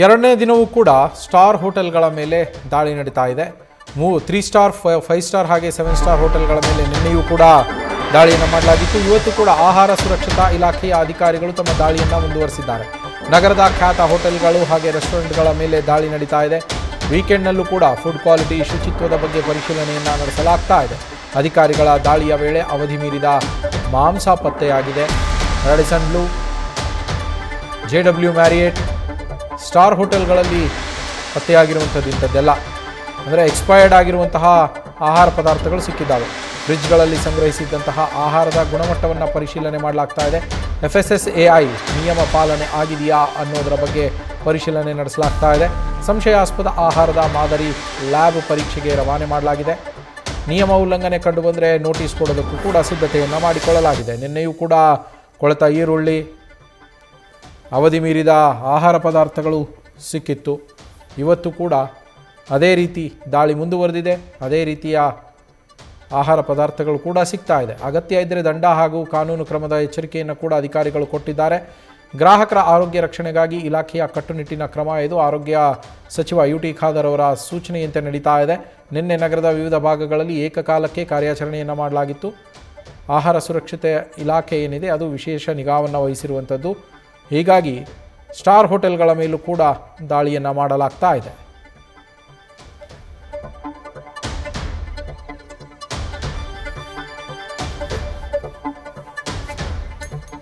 ಎರಡನೇ ದಿನವೂ ಕೂಡ ಸ್ಟಾರ್ ಹೋಟೆಲ್ಗಳ ಮೇಲೆ ದಾಳಿ ನಡೀತಾ ಇದೆ. 3 ಸ್ಟಾರ್, 5 ಸ್ಟಾರ್ ಹಾಗೆ 7 ಸ್ಟಾರ್ ಹೋಟೆಲ್ಗಳ ಮೇಲೆ ನಿನ್ನೆಯೂ ಕೂಡ ದಾಳಿಯನ್ನು ಮಾಡಲಾಗಿತ್ತು. ಇವತ್ತು ಕೂಡ ಆಹಾರ ಸುರಕ್ಷತಾ ಇಲಾಖೆಯ ಅಧಿಕಾರಿಗಳು ತಮ್ಮ ದಾಳಿಯನ್ನು ಮುಂದುವರಿಸಿದ್ದಾರೆ. ನಗರದ ಖ್ಯಾತ ಹೋಟೆಲ್ಗಳು ಹಾಗೆ ರೆಸ್ಟೋರೆಂಟ್ಗಳ ಮೇಲೆ ದಾಳಿ ನಡೀತಾ ಇದೆ. ವೀಕೆಂಡ್ನಲ್ಲೂ ಕೂಡ ಫುಡ್ ಕ್ವಾಲಿಟಿ, ಶುಚಿತ್ವದ ಬಗ್ಗೆ ಪರಿಶೀಲನೆಯನ್ನು ನಡೆಸಲಾಗ್ತಾ ಇದೆ. ಅಧಿಕಾರಿಗಳ ದಾಳಿಯ ವೇಳೆ ಅವಧಿ ಮೀರಿದ ಮಾಂಸ ಪತ್ತೆಯಾಗಿದೆ. Radisson blue, JW Marriott, star ಹೋಟೆಲ್ಗಳಲ್ಲಿ ಪತ್ತೆಯಾಗಿರುವಂಥದ್ದು ಇಂಥದ್ದೆಲ್ಲ ಅಂದರೆ ಎಕ್ಸ್ಪೈರ್ಡ್ ಆಗಿರುವಂತಹ ಆಹಾರ ಪದಾರ್ಥಗಳು ಸಿಕ್ಕಿದ್ದಾವೆ. ಫ್ರಿಡ್ಜ್ಗಳಲ್ಲಿ ಸಂಗ್ರಹಿಸಿದ್ದಂತಹ ಆಹಾರದ ಗುಣಮಟ್ಟವನ್ನು ಪರಿಶೀಲನೆ ಮಾಡಲಾಗ್ತಾ ಇದೆ. FSSAI ನಿಯಮ ಪಾಲನೆ ಆಗಿದೆಯಾ ಅನ್ನೋದರ ಬಗ್ಗೆ ಪರಿಶೀಲನೆ ನಡೆಸಲಾಗ್ತಾ ಇದೆ. ಸಂಶಯಾಸ್ಪದ ಆಹಾರದ ಮಾದರಿ ಲ್ಯಾಬ್ ಪರೀಕ್ಷೆಗೆ ರವಾನೆ ಮಾಡಲಾಗಿದೆ. ನಿಯಮ ಉಲ್ಲಂಘನೆ ಕಂಡುಬಂದರೆ ನೋಟಿಸ್ ಕೊಡೋದಕ್ಕೂ ಕೂಡ ಸಿದ್ಧತೆಯನ್ನು ಮಾಡಿಕೊಳ್ಳಲಾಗಿದೆ. ನಿನ್ನೆಯೂ ಕೂಡ ಕೊಳೆತ ಈರುಳ್ಳಿ, ಅವಧಿ ಮೀರಿದ ಆಹಾರ ಪದಾರ್ಥಗಳು ಸಿಕ್ಕಿತ್ತು. ಇವತ್ತು ಕೂಡ ಅದೇ ರೀತಿ ದಾಳಿ ಮುಂದುವರೆದಿದೆ. ಅದೇ ರೀತಿಯ ಆಹಾರ ಪದಾರ್ಥಗಳು ಕೂಡ ಸಿಗ್ತಾ ಇದೆ. ಅಗತ್ಯ ಇದ್ದರೆ ದಂಡ ಹಾಗೂ ಕಾನೂನು ಕ್ರಮದ ಎಚ್ಚರಿಕೆಯನ್ನು ಕೂಡ ಅಧಿಕಾರಿಗಳು ಕೊಟ್ಟಿದ್ದಾರೆ. ಗ್ರಾಹಕರ ಆರೋಗ್ಯ ರಕ್ಷಣೆಗಾಗಿ ಇಲಾಖೆಯ ಕಟ್ಟುನಿಟ್ಟಿನ ಕ್ರಮ ಇದು ಆರೋಗ್ಯ ಸಚಿವ UT ಖಾದರ್ ಅವರ ಸೂಚನೆಯಂತೆ ನಡೀತಾ ಇದೆ. ನಿನ್ನೆ ನಗರದ ವಿವಿಧ ಭಾಗಗಳಲ್ಲಿ ಏಕಕಾಲಕ್ಕೆ ಕಾರ್ಯಾಚರಣೆಯನ್ನು ಮಾಡಲಾಗಿತ್ತು. ಆಹಾರ ಸುರಕ್ಷತೆ ಇಲಾಖೆ ಏನಿದೆ ಅದು ವಿಶೇಷ ನಿಗಾವನ್ನು ವಹಿಸಿರುವಂಥದ್ದು. ಹೀಗಾಗಿ ಸ್ಟಾರ್ ಹೋಟೆಲ್ಗಳ ಮೇಲೂ ಕೂಡ ದಾಳಿಯನ್ನು ಮಾಡಲಾಗ್ತಾ ಇದೆ.